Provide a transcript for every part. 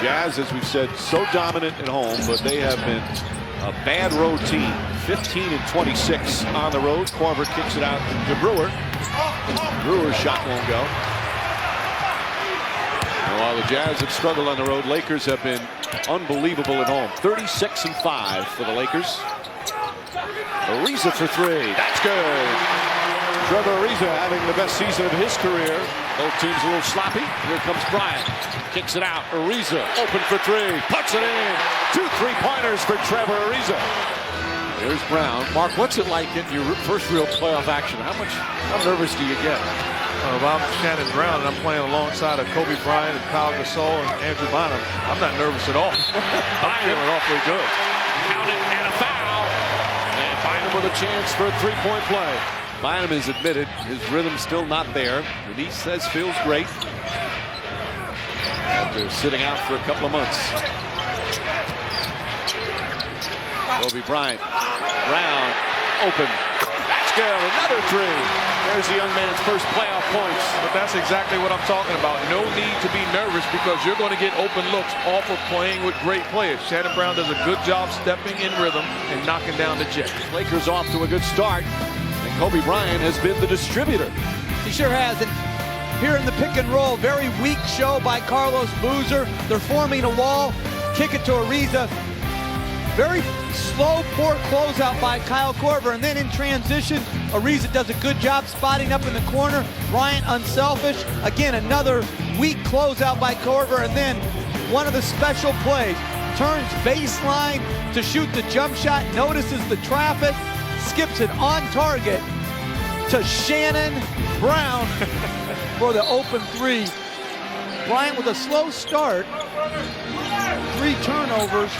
Jazz, as we've said, so dominant at home, but they have been a bad road team. 15-26 on the road. Korver kicks it out to Brewer. Brewer's shot won't go. And while the Jazz have struggled on the road, Lakers have been unbelievable at home. 36-5 for the Lakers. Ariza for three. That's good. Trevor Ariza having the best season of his career. Both teams a little sloppy. Here comes Bryant. Kicks it out. Ariza open for three. Puts it in. 2 3-pointers for Trevor Ariza. There's Brown. Mark, what's it like getting your first real playoff action? How nervous do you get? If I'm Shannon Brown and I'm playing alongside of Kobe Bryant and Kyle Gasol and Andrew Bynum, I'm not nervous at all. I'm feeling awfully good. Counted and a foul. And Bynum with a chance for a 3-point play. Bynum has admitted his rhythm's still not there, and he says feels great after sitting out for a couple of months. Kobe Bryant. Brown open. That's good. Another three. There's the young man's first playoff points. But that's exactly what I'm talking about. No need to be nervous because you're going to get open looks off of playing with great players. Shannon Brown does a good job stepping in rhythm and knocking down the Jets. Lakers off to a good start. And Kobe Bryant has been the distributor. He sure has. And here in the pick and roll, very weak show by Carlos Boozer. They're forming a wall. Kick it to Ariza. Very slow, poor closeout by Kyle Korver. And then in transition, Ariza does a good job spotting up in the corner. Bryant unselfish. Again, another weak closeout by Korver. And then one of the special plays. Turns baseline to shoot the jump shot. Notices the traffic. Skips it on target to Shannon Brown for the open three. Bryant with a slow start. 3 turnovers,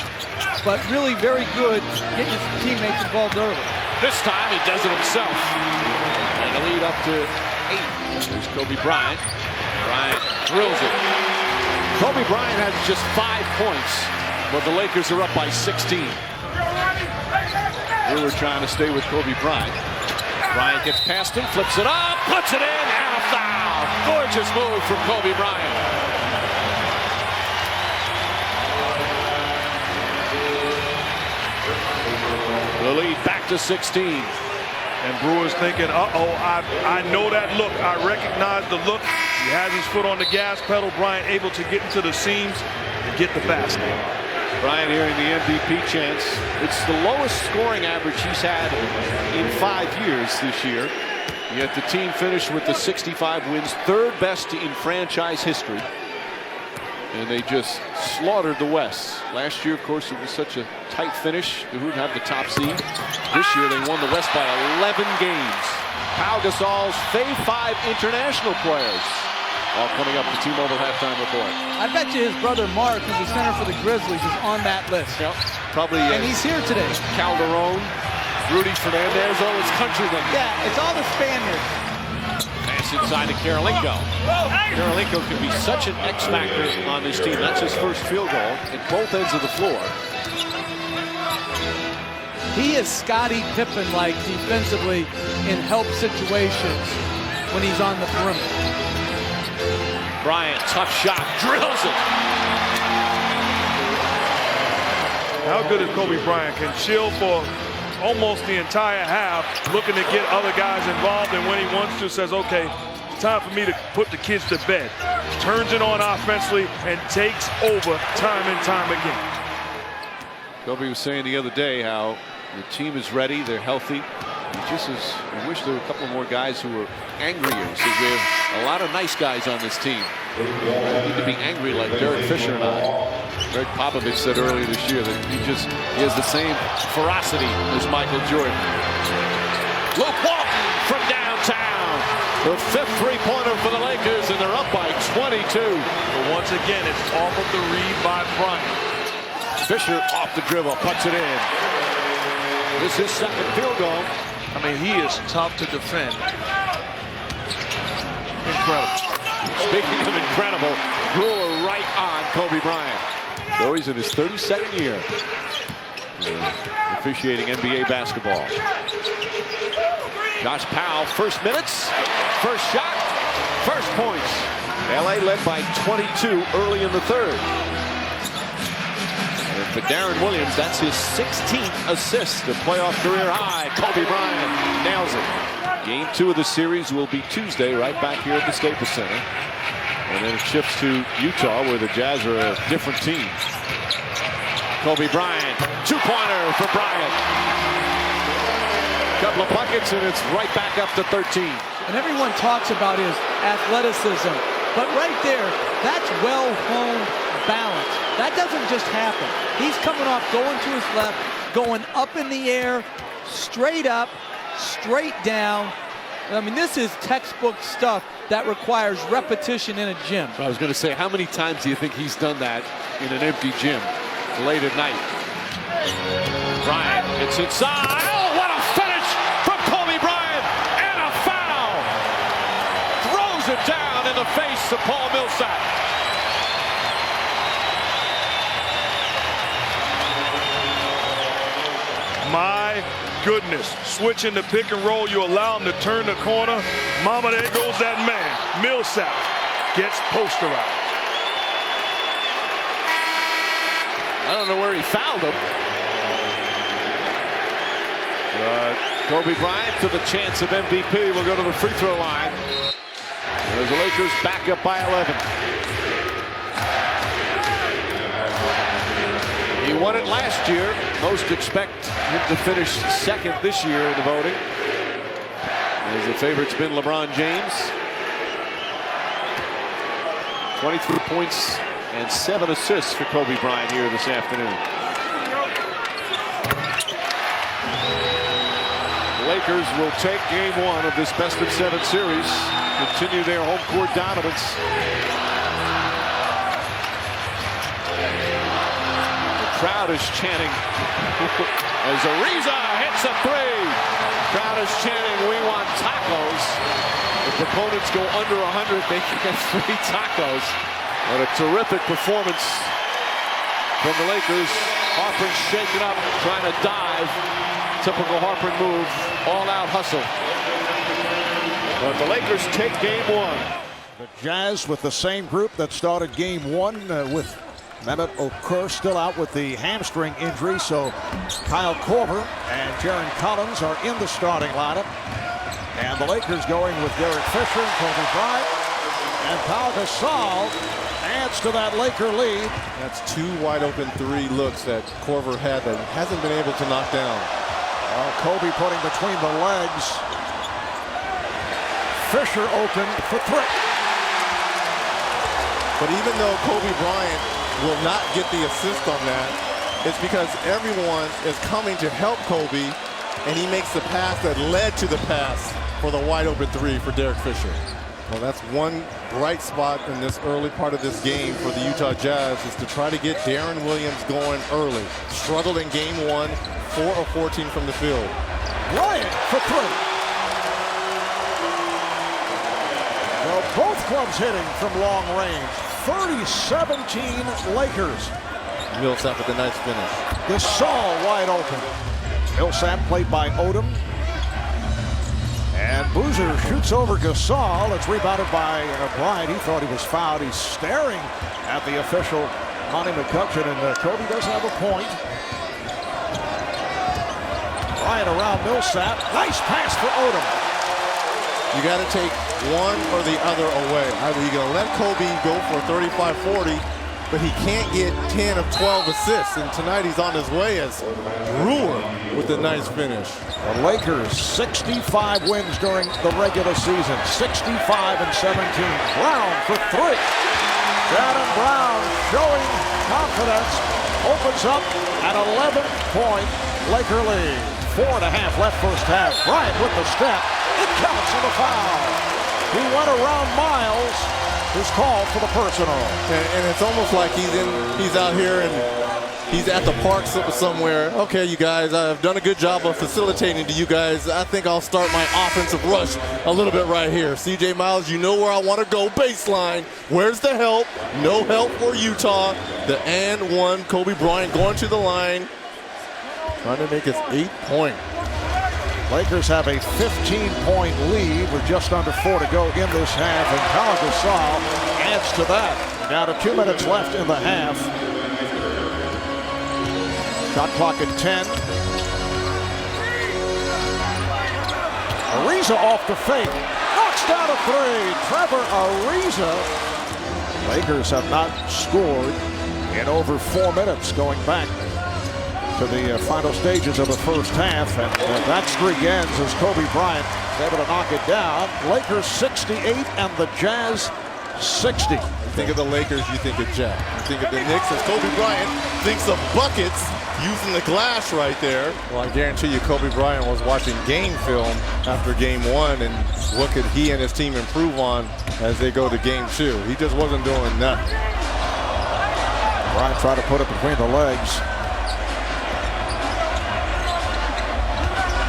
but really very good getting his teammates involved early. This time he does it himself. And the lead up to 8. There's Kobe Bryant. Bryant drills it. Kobe Bryant has just 5 points, but the Lakers are up by 16. Brewer trying to stay with Kobe Bryant. Bryant gets past him, flips it up, puts it in, and a foul. Gorgeous move from Kobe Bryant. The lead back to 16. And Brewer's thinking, I know that look. I recognize the look. He has his foot on the gas pedal. Bryant able to get into the seams and get the basket. Bryant hearing the MVP chants. It's the lowest scoring average he's had in 5 years this year. Yet the team finished with the 65 wins, 3rd best in franchise history. And they just slaughtered the West. Last year, of course, it was such a tight finish. They wouldn't have the top seed. This year, they won the West by 11 games. Pau Gasol's Fave 5 international players. All coming up, the T-Mobile halftime report. I bet you his brother Mark, who's the center for the Grizzlies, is on that list. Yep, probably. And he's here today. Calderon, Rudy Fernandez, all his countrymen. Yeah, it's all the Spaniards. Pass inside to Karolinko. Karolinko can be such an X factor on this team. That's his first field goal at both ends of the floor. He is Scottie Pippen-like defensively in help situations when he's on the perimeter. Bryant, tough shot, drills it. How good is Kobe Bryant? Can chill for almost the entire half, looking to get other guys involved, and when he wants to, says, okay, it's time for me to put the kids to bed. Turns it on offensively and takes over time and time again. Kobe was saying the other day how the team is ready, they're healthy. He wish there were a couple more guys who were angrier. He says we have a lot of nice guys on this team. They need to be angry like Derek Fisher and I. Greg Popovich said earlier this year that he has the same ferocity as Michael Jordan. Luke Walton from downtown. The 5th 3-pointer for the Lakers, and they're up by 22. But once again, it's off of the read by Bryant. Fisher off the dribble, puts it in. This is his 2nd field goal. I mean, he is tough to defend. Incredible. Speaking of incredible, Brewer right on Kobe Bryant. So he's in his 32nd year officiating NBA basketball. Josh Powell, first minutes, first shot, first points. LA led by 22 early in the 3rd. For Darren Williams, that's his 16th assist, a playoff career high. Kobe Bryant nails it. Game 2 of the series will be Tuesday, right back here at the Staples Center. And then it shifts to Utah, where the Jazz are a different team. Kobe Bryant, two-pointer for Bryant. Couple of buckets, and it's right back up to 13. And everyone talks about his athleticism, but right there, that's well-honed balance. That doesn't just happen. He's coming off, going to his left, going up in the air, straight up, straight down. I mean, this is textbook stuff that requires repetition in a gym. I was going to say, how many times do you think he's done that in an empty gym late at night? Bryant, it's inside. Oh, what a finish from Kobe Bryant, and a foul. Throws it down in the face of Paul Millsap. My goodness, switching the pick and roll, you allow him to turn the corner. Mama, there goes that man. Millsap gets posterized. I don't know where he fouled him. Kobe Bryant to the chance of MVP will go to the free throw line. As the Lakers back up by 11. He won it last year. Most expect him to finish second this year in the voting, as the favorite's been LeBron James. 23 points and 7 assists for Kobe Bryant here this afternoon. The Lakers will take game 1 of this best-of-7 series, continue their home court dominance. Crowd is chanting as Ariza hits a 3. Crowd is chanting, "We want tacos." If opponents go under 100, they get 3 tacos. What a terrific performance from the Lakers. Harper shaking up, trying to dive. Typical Harper move, all-out hustle. But the Lakers take game 1. The Jazz with the same group that started game 1 with Mehmet Okur still out with the hamstring injury, so Kyle Korver and Jaren Collins are in the starting lineup. And the Lakers going with Derek Fisher and Kobe Bryant. And Pau Gasol adds to that Laker lead. That's 2 wide open 3 looks that Korver had that hasn't been able to knock down. Kobe putting between the legs. Fisher open for 3. But even though Kobe Bryant will not get the assist on that, it's because everyone is coming to help Kobe, and he makes the pass that led to the pass for the wide open 3 for Derek Fisher. Well, that's one bright spot in this early part of this game for the Utah Jazz, is to try to get Darren Williams going early. Struggled in game 1, 4 of 14 from the field. Bryant for 3. Well, both clubs hitting from long range. 30-17 Lakers. Millsap with a nice finish. Gasol wide open. Millsap played by Odom. And Boozer shoots over Gasol. It's rebounded by Bryant. He thought he was fouled. He's staring at the official, Monty McCutcheon, and Kobe does have a point. Bryant around Millsap. Nice pass for Odom. You got to take one or the other away. Either you're going to let Kobe go for 35-40, but he can't get 10 of 12 assists. And tonight he's on his way as Brewer with a nice finish. The Lakers 65 wins during the regular season. 65-17. Brown for 3. Jaylen Brown showing confidence. Opens up an 11-point Laker lead. 4.5 left first half. Bryant with the step. It counts for the foul. He went around Miles. His call for the personal. And it's almost like he's out here and he's at the park somewhere. Okay, you guys, I've done a good job of facilitating to you guys. I think I'll start my offensive rush a little bit right here. CJ Miles, you know where I want to go. Baseline. Where's the help? No help for Utah. The and 1. Kobe Bryant going to the line. Trying to make his 8-point. Lakers have a 15-point lead with just under 4 to go in this half, and Pau Gasol adds to that. Down to 2 minutes left in the half. Shot clock at 10. Ariza off the fake. Knocks down a three. Trevor Ariza. Lakers have not scored in over 4 minutes going back to the final stages of the first half. And that streak ends as Kobe Bryant is able to knock it down. Lakers 68 and the Jazz 60. You think of the Lakers, you think of Jack. You think of the Knicks as Kobe Bryant thinks of buckets using the glass right there. Well, I guarantee you Kobe Bryant was watching game film after game 1 and what could he and his team improve on as they go to game 2. He just wasn't doing nothing. Bryant tried to put it between the legs.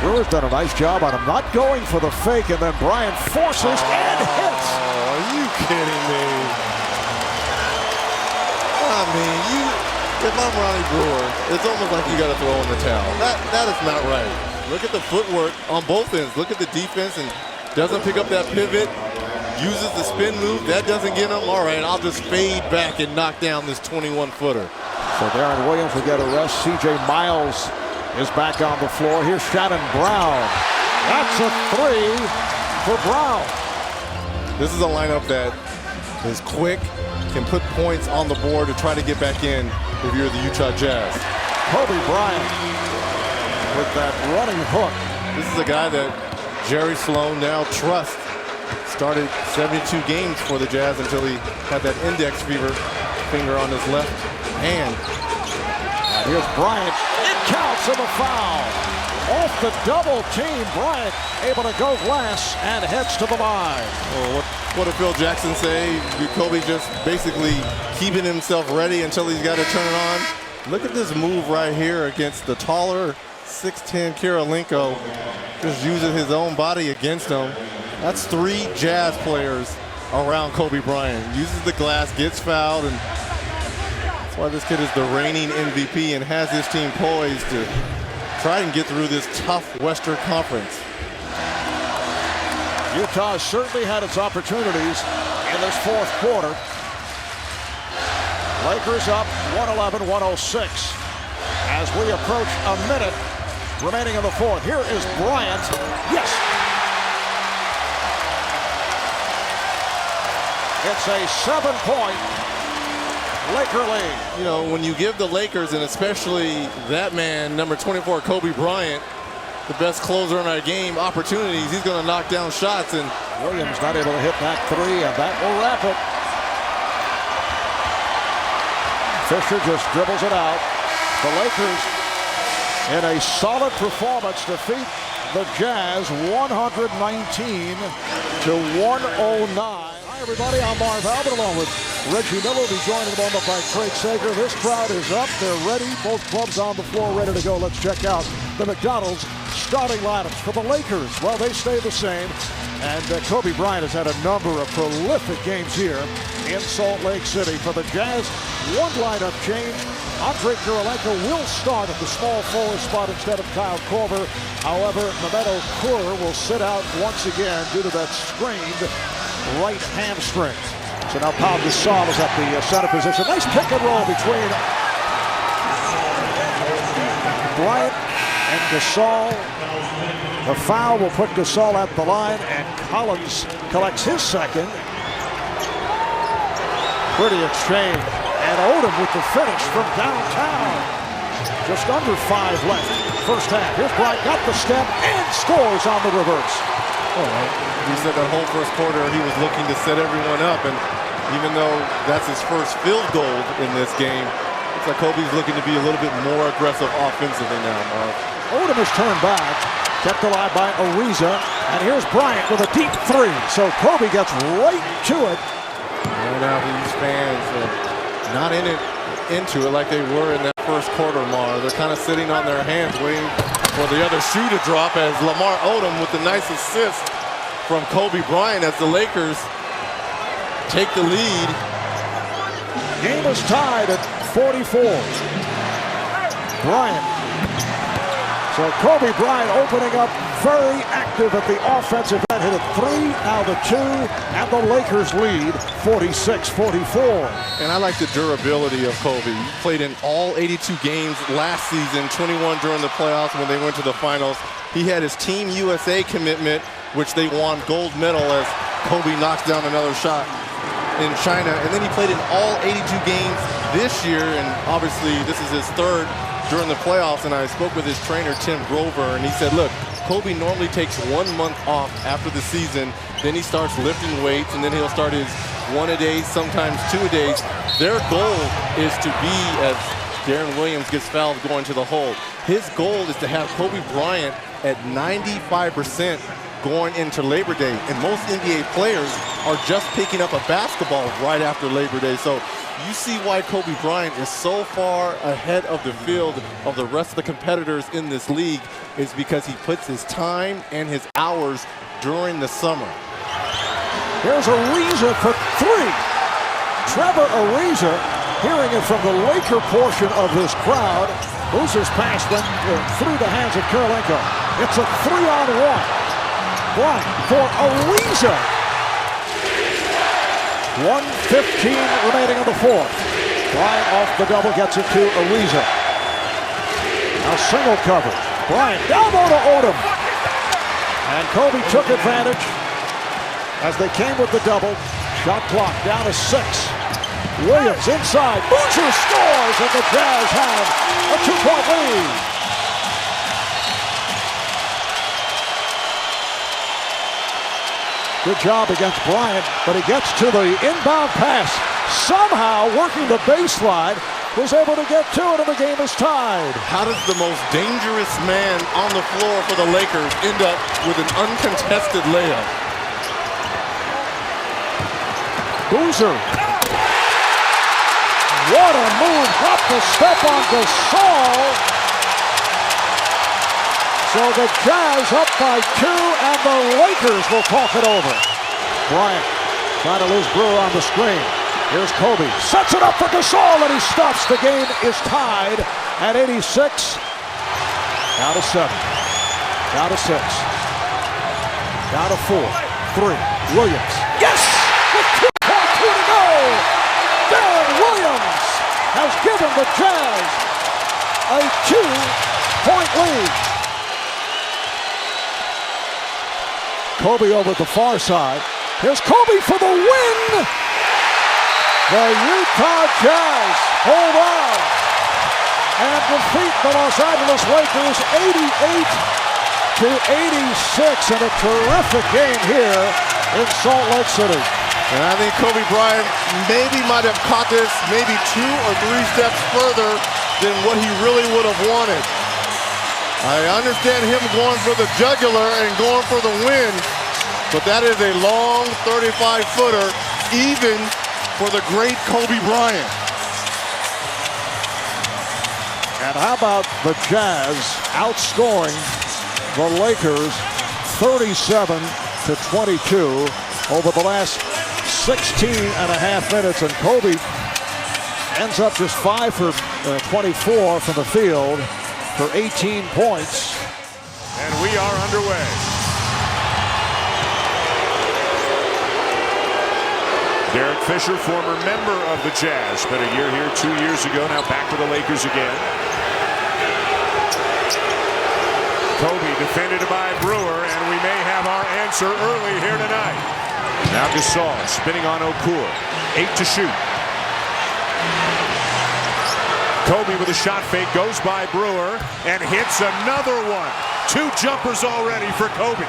Brewer's done a nice job on him not going for the fake, and then Bryant forces and hits. Oh, are you kidding me? I mean, if I'm Ronnie Brewer, it's almost like you got to throw in the towel. That is not right. Look at the footwork on both ends. Look at the defense and doesn't pick up that pivot. Uses the spin move. That doesn't get him. All right, I'll just fade back and knock down this 21-footer. So Darren Williams will get a rest. C.J. Miles is back on the floor. Here's Shannon Brown. That's a three for Brown. This is a lineup that is quick, can put points on the board to try to get back in if you're the Utah Jazz. Kobe Bryant with that running hook. This is a guy that Jerry Sloan now trusts. Started 72 games for the Jazz until he had that index finger on his left hand. And here's Bryant. It counts in the foul. Off the double team, Bryant able to go glass and heads to the line. Well, what did Phil Jackson say? Kobe just basically keeping himself ready until he's got to turn it on. Look at this move right here against the taller 6'10" Kirilenko. Just using his own body against him. That's 3 Jazz players around Kobe Bryant. Uses the glass, gets fouled, and that's why this kid is the reigning MVP and has his team poised to try and get through this tough Western Conference. Utah certainly had its opportunities in this fourth quarter. Lakers up 111-106 as we approach a minute remaining in the fourth. Here is Bryant. Yes. It's a 7-point Laker lead. You know, when you give the Lakers, and especially that man, number 24, Kobe Bryant, the best closer in our game, opportunities, he's going to knock down shots. And Williams not able to hit that three, and that will wrap it. Fisher just dribbles it out. The Lakers, in a solid performance, defeat the Jazz 119 to 109. Hi, everybody. I'm Marv Albert along with Reggie Miller. Will be joined in a moment by Craig Sager. This crowd is up. They're ready. Both clubs on the floor, ready to go. Let's check out the McDonald's starting lineups for the Lakers. Well, they stay the same. And Kobe Bryant has had a number of prolific games here in Salt Lake City. For the Jazz, one lineup change. Andre Kirilenko will start at the small forward spot instead of Kyle Korver. However, Mehmet Okur will sit out once again due to that sprained right hamstring. So now Pau Gasol is at the center position. Nice pick and roll between Bryant and Gasol. The foul will put Gasol at the line, and Collins collects his second. Pretty exchange. And Odom with the finish from downtown. Just under 5 left. First half. Here's Bryant, got the step, and scores on the reverse. He said that whole first quarter he was looking to set everyone up, and even though that's his first field goal in this game, it's like Kobe's looking to be a little bit more aggressive offensively now, Mark. Odom has turned back, kept alive by Ariza, and here's Bryant with a deep three. So Kobe gets right to it. And now these fans are not into it like they were in that first quarter, Mar. They're kind of sitting on their hands waiting for the other shoe to drop as Lamar Odom with the nice assist from Kobe Bryant as the Lakers take the lead. Game is tied at 44. Bryant. So Kobe Bryant opening up very active at the offensive end. Hit it 3, now the 2, and the Lakers lead 46-44. And I like the durability of Kobe. He played in all 82 games last season, 21 during the playoffs when they went to the finals. He had his Team USA commitment, which they won gold medal as Kobe knocks down another shot in China. And then he played in all 82 games this year, and obviously this is his third during the playoffs. And I spoke with his trainer, Tim Grover, and he said, look, Kobe normally takes 1 month off after the season, then he starts lifting weights, and then he'll start his 1-a-days, sometimes 2-a-days. Their goal is to be, as Darren Williams gets fouled going to the hole, his goal is to have Kobe Bryant at 95% going into Labor Day. And most NBA players are just picking up a basketball right after Labor Day. So you see why Kobe Bryant is so far ahead of the field of the rest of the competitors in this league, is because he puts his time and his hours during the summer. Here's Ariza for 3. Trevor Ariza, hearing it from the Laker portion of this crowd. Boozer's pass went through the hands of Kirilenko. It's a 3-on-1. Bryant for Ariza. 1:15 remaining in the 4th. Bryant off the double, gets it to Ariza. Now single cover. Bryant down low to Odom. And Kobe took advantage as they came with the double. Shot clock down to 6. Williams inside. Boozer scores, and the Jazz have a 2-point lead. Good job against Bryant, but he gets to the inbound pass. Somehow, working the baseline, was able to get to it, and the game is tied. How does the most dangerous man on the floor for the Lakers end up with an uncontested layup? Boozer. What a move. Dropped the step on Gasol. So the Jazz up by 2, and the Lakers will talk it over. Bryant trying to lose Brewer on the screen. Here's Kobe. Sets it up for Gasol, and he stops. The game is tied at 86. Down to 7. Down to 6. Down to 4. 3. Williams. Yes! With 2.2 to go! Darren Williams has given the Jazz a 2-point lead. Kobe over at the far side. Here's Kobe for the win! The Utah Jazz hold on and defeat the Los Angeles Lakers 88-86 in a terrific game here in Salt Lake City. And I think Kobe Bryant maybe might have caught this maybe 2 or 3 steps further than what he really would have wanted. I understand him going for the jugular and going for the win, but that is a long 35-footer, even for the great Kobe Bryant. And how about the Jazz outscoring the Lakers 37-22 over the last 16.5 minutes, and Kobe ends up just 5 for 24 from the field for 18 points. And we are underway. Derek Fisher, former member of the Jazz, spent a year here 2 years ago, now back to the Lakers again. Kobe defended by Brewer, and we may have our answer early here tonight. Now Gasol spinning on Okur. 8 to shoot. Kobe with a shot fake, goes by Brewer and hits another one. 2 jumpers already for Kobe.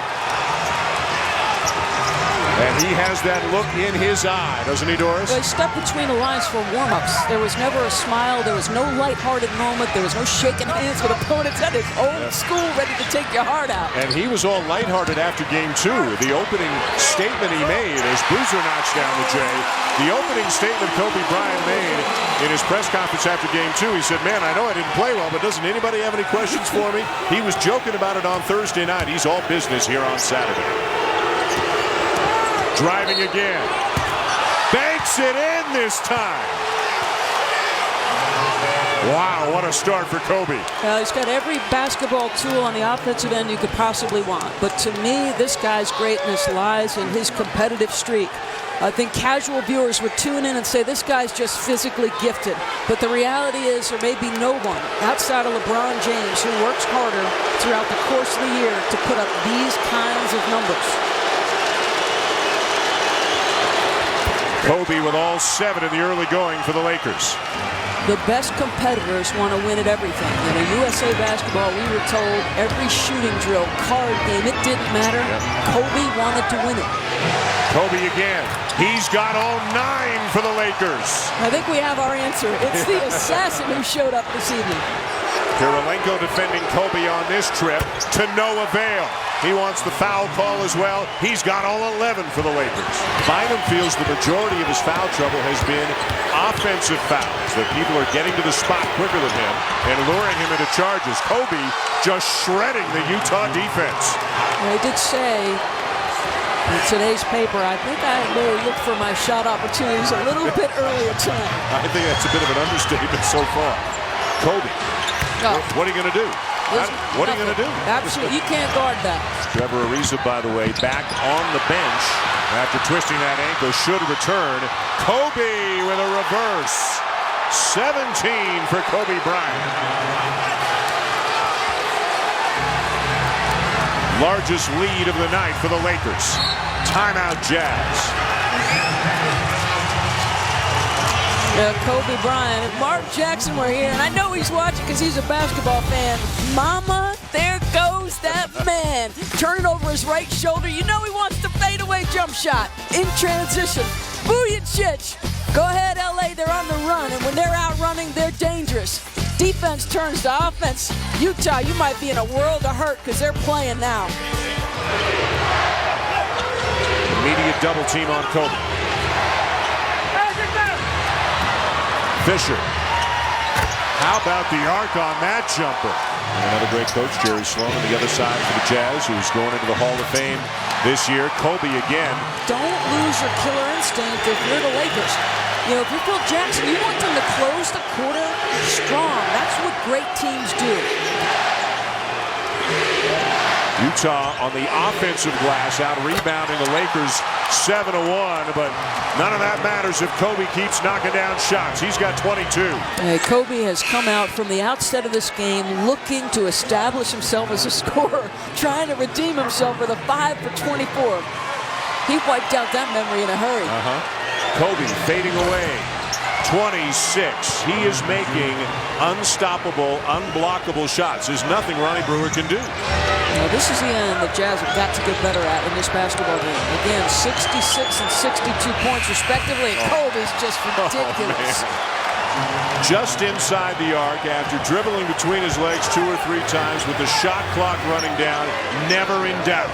And he has that look in his eye, doesn't he, Doris? Well, he stepped between the lines for warm-ups. There was never a smile. There was no lighthearted moment. There was no shaking hands with opponents. That is old school, ready to take your heart out. And he was all lighthearted after game 2. The opening statement he made as Boozer knocks down the J. The opening statement Kobe Bryant made in his press conference after game 2, he said, man, I know I didn't play well, but doesn't anybody have any questions for me? He was joking about it on Thursday night. He's all business here on Saturday. Driving again. Banks it in this time. Wow, what a start for Kobe. He's got every basketball tool on the offensive end you could possibly want. But to me, this guy's greatness lies in his competitive streak. I think casual viewers would tune in and say this guy's just physically gifted. But the reality is there may be no one outside of LeBron James who works harder throughout the course of the year to put up these kinds of numbers. Kobe with all 7 in the early going for the Lakers. The best competitors want to win at everything. In a USA basketball, we were told every shooting drill, card game, it didn't matter. Kobe wanted to win it. Kobe again. He's got all 9 for the Lakers. I think we have our answer. It's the assassin who showed up this evening. Kirilenko defending Kobe on this trip to no avail. He wants the foul call as well. He's got all 11 for the Lakers. Bynum feels the majority of his foul trouble has been offensive fouls, that people are getting to the spot quicker than him and luring him into charges. Kobe just shredding the Utah defense. I did say in today's paper, I think I may look for my shot opportunities a little bit earlier tonight. I think that's a bit of an understatement so far. Kobe, what are you going to do? What are you going to do? Absolutely. You can't guard that. Trevor Ariza, by the way, back on the bench after twisting that ankle, should return. Kobe with a reverse. 17 for Kobe Bryant. Largest lead of the night for the Lakers. Timeout, Jazz. Kobe Bryant. If Mark Jackson were here, and I know he's watching because he's a basketball fan. Mama, there goes that man. Turning over his right shoulder. You know he wants the fadeaway jump shot. In transition. Vujicic. Go ahead, LA. They're on the run. And when they're out running, they're dangerous. Defense turns to offense. Utah, you might be in a world of hurt because they're playing now. Immediate double team on Kobe. Fisher. How about the arc on that jumper? And another great coach, Jerry Sloan, on the other side for the Jazz, who's going into the Hall of Fame this year. Kobe again. Don't lose your killer instinct if you're the Lakers. You know, if you're Phil Jackson, you want them to close the quarter strong. That's what great teams do. Utah on the offensive glass, out rebounding the Lakers 7-1, but none of that matters if Kobe keeps knocking down shots. He's got 22. Hey, Kobe has come out from the outset of this game looking to establish himself as a scorer, trying to redeem himself with a 5 for 24. He wiped out that memory in a hurry. Kobe fading away. 26. He is making unstoppable, unblockable shots. There's nothing Ronnie Brewer can do. Well, this is the end the Jazz have got to get better at in this basketball game. Again, 66 and 62 points respectively. Kobe's just ridiculous. Just inside the arc after dribbling between his legs 2 or 3 times with the shot clock running down, never in doubt.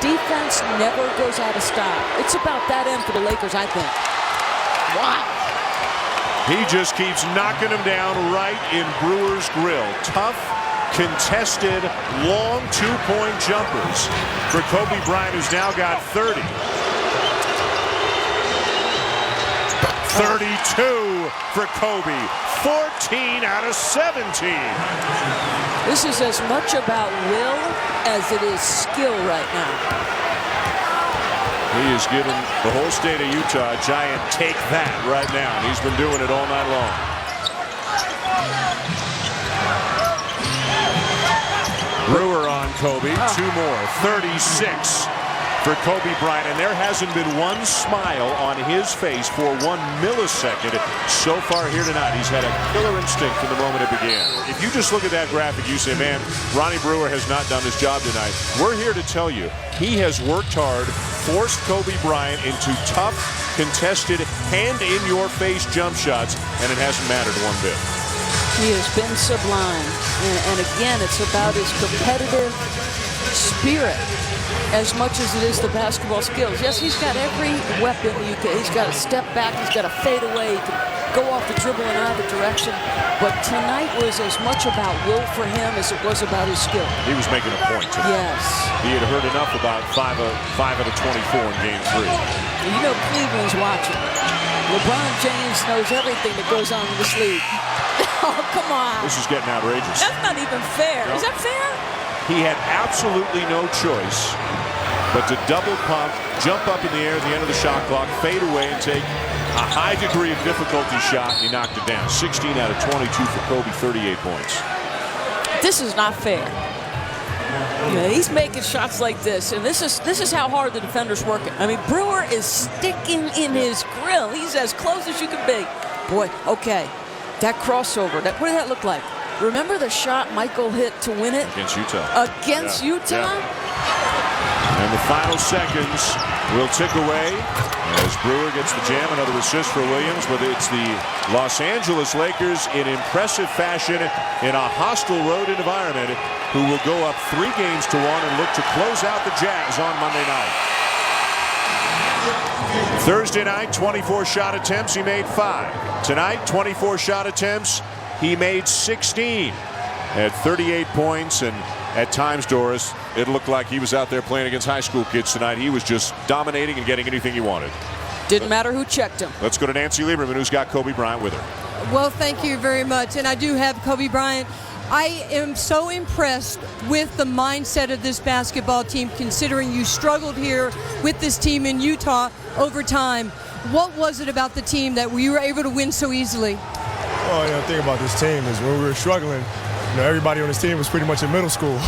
Defense never goes out of style. It's about that end for the Lakers, I think. Wow. He just keeps knocking him down right in Brewer's grill. Tough, contested, long 2-point jumpers for Kobe Bryant, who's now got 30. 32 for Kobe. 14 out of 17. This is as much about will as it is skill right now. He has given the whole state of Utah a giant take that right now. And he's been doing it all night long. Brewer on Kobe. 2 more. 36 for Kobe Bryant. And there hasn't been one smile on his face for 1 millisecond so far here tonight. He's had a killer instinct from the moment it began. If you just look at that graphic, you say, man, Ronnie Brewer has not done his job tonight. We're here to tell you he has worked hard, forced Kobe Bryant into tough, contested, hand-in-your-face jump shots, and it hasn't mattered one bit. He has been sublime. And again, it's about his competitive spirit as much as it is the basketball skills. Yes, he's got every weapon. He's got a step back. He's got a fade away. He can go off the dribble in either direction. But tonight was as much about will for him as it was about his skill. He was making a point tonight. Yes. He had heard enough about 5 out of 24 in Game 3. You know Cleveland's watching. LeBron James knows everything that goes on in this league. Oh, come on. This is getting outrageous. That's not even fair. Is that fair? He had absolutely no choice but to double pump, jump up in the air at the end of the shot clock, fade away, and take a high degree of difficulty shot. He knocked it down. 16 out of 22 for Kobe, 38 points. This is not fair. Yeah, he's making shots like this, and this is how hard the defender's working. I mean, Brewer is sticking in his grill. He's as close as you can be. Boy, okay, that crossover. What did that look like? Remember the shot Michael hit to win it? Against Utah. Against Utah? Yeah. And the final seconds will tick away as Brewer gets the jam. Another assist for Williams, but it's the Los Angeles Lakers in impressive fashion in a hostile road environment who will go up 3-1 and look to close out the Jazz on Monday night. Thursday night, 24 shot attempts, he made 5. Tonight, 24 shot attempts, he made 16 at 38 points. And at times, Doris, it looked like he was out there playing against high school kids tonight. He was just dominating and getting anything he wanted. Didn't matter who checked him. Let's go to Nancy Lieberman, who's got Kobe Bryant with her. Well, thank you very much. And I do have Kobe Bryant. I am so impressed with the mindset of this basketball team, considering you struggled here with this team in Utah over time. What was it about the team that you were able to win so easily? Well, the thing about this team is when we were struggling, everybody on this team was pretty much in middle school.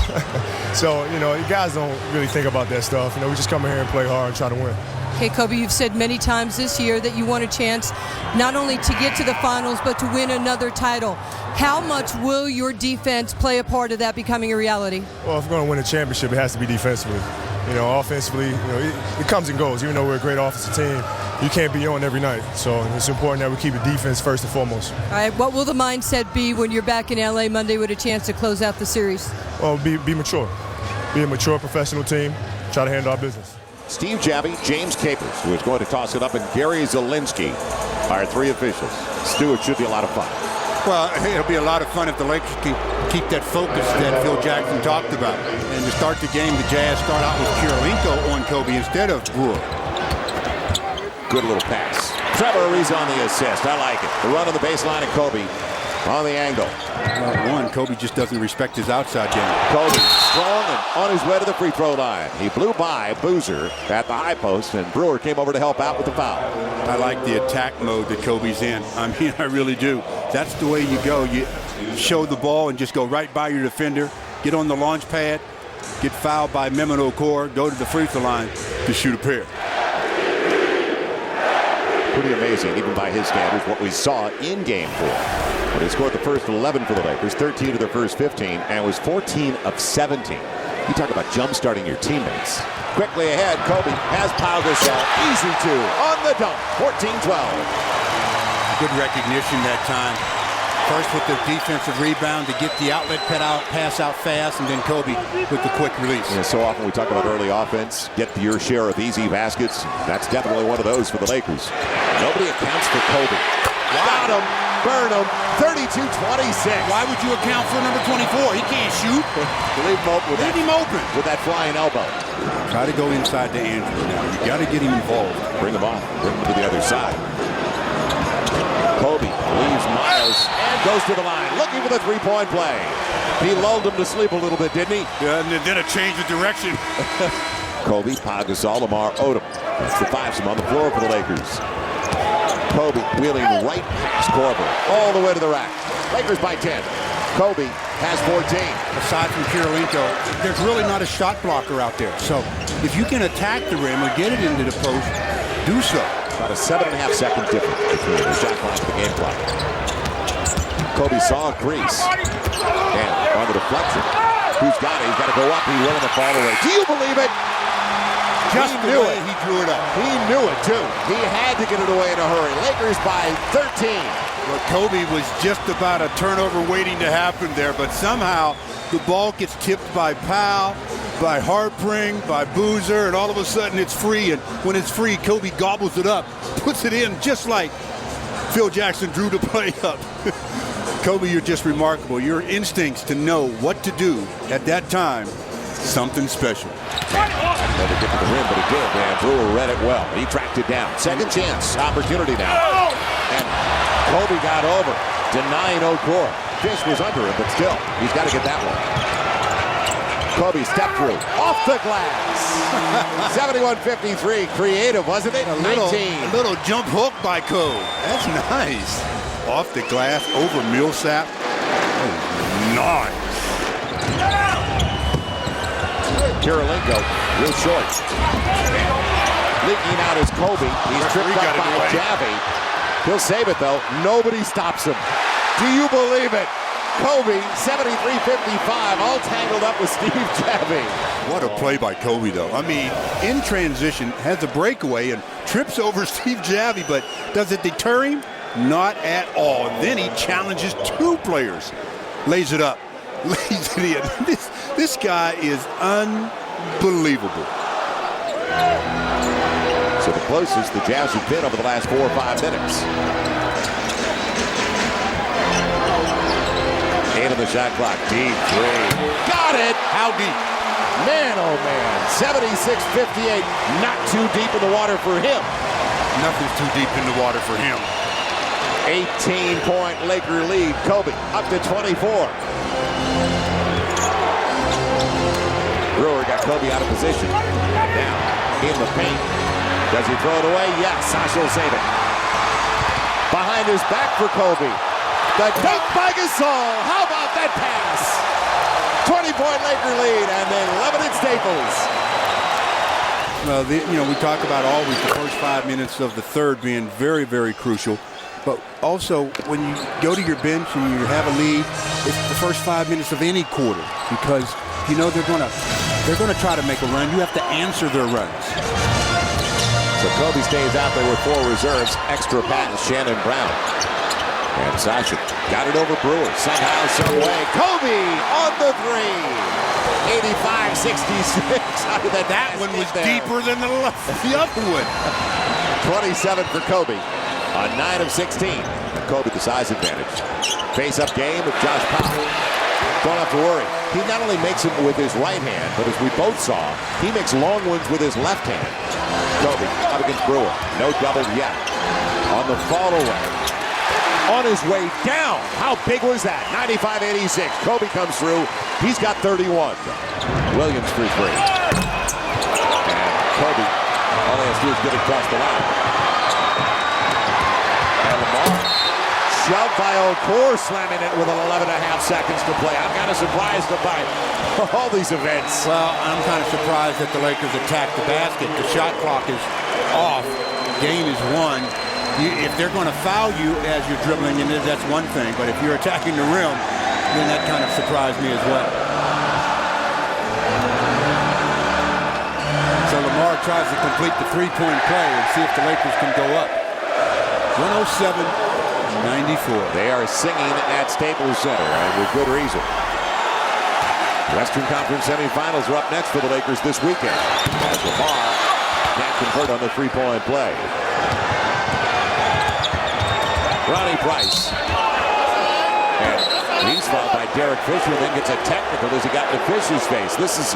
So, you guys don't really think about that stuff. We just come in here and play hard and try to win. Okay, Kobe, you've said many times this year that you want a chance not only to get to the finals, but to win another title. How much will your defense play a part of that becoming a reality? Well, if we're going to win a championship, it has to be defensively. Offensively, it comes and goes. Even though we're a great offensive team, you can't be on every night. So it's important that we keep the defense first and foremost. All right, what will the mindset be when you're back in LA Monday with a chance to close out the series? Well, be mature. Be a mature professional team. Try to handle our business. Steve Javie, James Capers, who is going to toss it up, and Gary Zielinski are 3 officials. Stu, it should be a lot of fun. Well, it'll be a lot of fun if the Lakers keep that focus that Phil Jackson talked about. And to start the game, the Jazz start out with Kirilenko on Kobe instead of Brewer. Good little pass. Trevor Ariza on the assist. I like it. The run on the baseline of Kobe on the angle. Kobe just doesn't respect his outside game. Kobe strong and on his way to the free throw line. He blew by Boozer at the high post, and Brewer came over to help out with the foul. I like the attack mode that Kobe's in. I mean, I really do. That's the way you go. You show the ball and just go right by your defender, get on the launch pad, get fouled by Mehmet Okur, go to the free throw line to shoot a pair. Pretty amazing, even by his standards, what we saw in Game 4. When he scored the first 11 for the Lakers, 13 of their first 15, and was 14 of 17. You talk about jump-starting your teammates. Quickly ahead, Kobe has Pau Gasol. Easy 2 on the dunk, 14-12. Good recognition that time. First with the defensive rebound to get the outlet pass out fast, and then Kobe with the quick release. So often we talk about early offense, get your share of easy baskets. That's definitely one of those for the Lakers. Nobody accounts for Kobe. Got him, burn him, 32-26. Why would you account for number 24? He can't shoot. Leave him open. Leave him open. With that flying elbow. Try to go inside to Andrews now. You got to get him involved. Bring him on. Bring him to the other side. Kobe leaves Miles and goes to the line, looking for the three-point play. He lulled him to sleep a little bit, didn't he? Yeah, and then a change of direction. Kobe, Pau Gasol, Lamar Odom. That's the 5-some on the floor for the Lakers. Kobe wheeling right past Korver, all the way to the rack. Lakers by 10. Kobe has 14. Aside from Kirilenko, there's really not a shot blocker out there. So if you can attack the rim or get it into the post, do so. About a 7.5-second difference between the shot clock and the game clock. Kobe saw a crease. And on the deflection. Who's got it? He's got to go up. He will on the fall away. Do you believe it? Just he knew it. He drew it up. He knew it, too. He had to get it away in a hurry. Lakers by 13. Well, Kobe was just about a turnover waiting to happen there, but somehow the ball gets tipped by Powell, by Harpring, by Boozer, and all of a sudden it's free. And when it's free, Kobe gobbles it up, puts it in just like Phil Jackson drew the play up. Kobe, you're just remarkable. Your instincts to know what to do at that time something special. Never get to the rim, but he did, and Brewer read it well. He tracked it down. Second chance opportunity now. And Kobe got over, denying Okor. Fish was under him, but still, he's got to get that one. Kobe step through, off the glass. 71-53, creative, wasn't it? A little jump hook by Kobe. That's nice. Off the glass, over Millsap. Oh, nice. Kirilenko, real short. Leaking out is Kobe. He's tripped up by Javi. He'll save it, though. Nobody stops him. Do you believe it? Kobe, 73-55, all tangled up with Steve Javi. What a play by Kobe, though. I mean, in transition, has a breakaway and trips over Steve Javi, but does it deter him? Not at all. And then he challenges two players. Lays it up. Lays it in. This guy is unbelievable. So the closest the Jazz have been over the last 4 or 5 minutes. 8 on the shot clock. Deep three. Got it! How deep? Man, oh man. 76-58. Not too deep in the water for him. Nothing's too deep in the water for him. 18-point Laker lead. Kobe up to 24. Brewer got Kobe out of position. Now in the paint. Does he throw it away? Yes. Sasha will save it. Behind his back for Kobe. The dunk by Gasol. How about that pass? 20-point Laker lead, and they love it at Staples. Well, we talk about always the first 5 minutes of the third being very, very crucial. But also, when you go to your bench and you have a lead, it's the first 5 minutes of any quarter because you know they're gonna try to make a run. You have to answer their runs. So Kobe stays out there with 4 reserves. Extra pass, Shannon Brown. And Sasha got it over Brewer. Somehow, some way. Kobe on the three. 85-66. That one was deeper than the other one. 27 for Kobe on 9 of 16. Kobe the size advantage. Face-up game with Josh Powell. Don't have to worry. He not only makes them with his right hand, but as we both saw, he makes long ones with his left hand. Kobe up against Brewer. No double yet. On the fall away. On his way down. How big was that? 95-86. Kobe comes through. He's got 31. Williams for 3. And Kobe, all he has to do is get across the line. And Lamar, shoved by Okor, slamming it with 11.5 seconds to play. I'm kind of surprised by all these events. Well, I'm kind of surprised that the Lakers attacked the basket. The shot clock is off. Game is won. If they're going to foul you as you're dribbling in it, that's one thing. But if you're attacking the rim, then that kind of surprised me as well. So Lamar tries to complete the three-point play and see if the Lakers can go up. 107-94. They are singing at Staples Center, and with good reason. Western Conference semifinals are up next for the Lakers this weekend. As Lamar can't convert on the three-point play. Ronnie Price. And he's fouled by Derek Fisher, and then gets a technical as he got into Fisher's face. This is,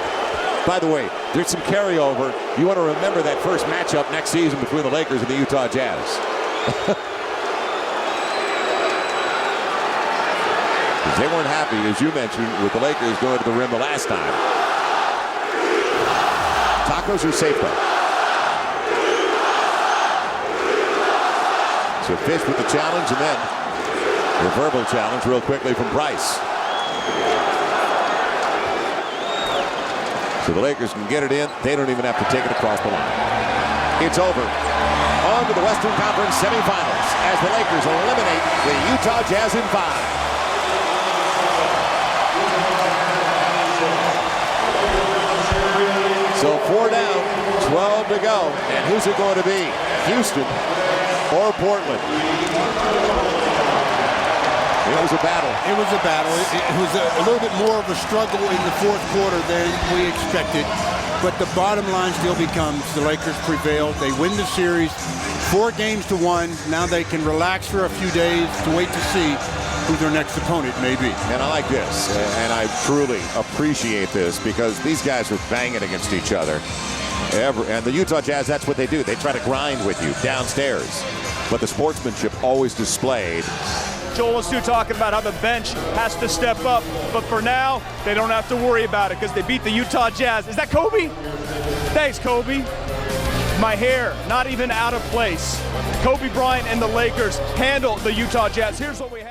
by the way, there's some carryover. You want to remember that first matchup next season between the Lakers and the Utah Jazz. Because they weren't happy, as you mentioned, with the Lakers going to the rim the last time. Tacos are safe, though. So Fish with the challenge, and then the verbal challenge real quickly from Price. So the Lakers can get it in. They don't even have to take it across the line. It's over. On to the Western Conference semifinals as the Lakers eliminate the Utah Jazz in 5. So 4 down, 12 to go. And who's it going to be? Houston or Portland? It was a battle. It was a battle. It was a little bit more of a struggle in the fourth quarter than we expected. But the bottom line still becomes the Lakers prevailed. They win the series 4-1. Now they can relax for a few days to wait to see who their next opponent may be. And I like this, and I truly appreciate this because these guys are banging against each other. And the Utah Jazz, that's what they do. They try to grind with you downstairs. But the sportsmanship always displayed. Joel was too talking about how the bench has to step up. But for now, they don't have to worry about it because they beat the Utah Jazz. Is that Kobe? Thanks, Kobe. My hair, not even out of place. Kobe Bryant and the Lakers handle the Utah Jazz. Here's what we have.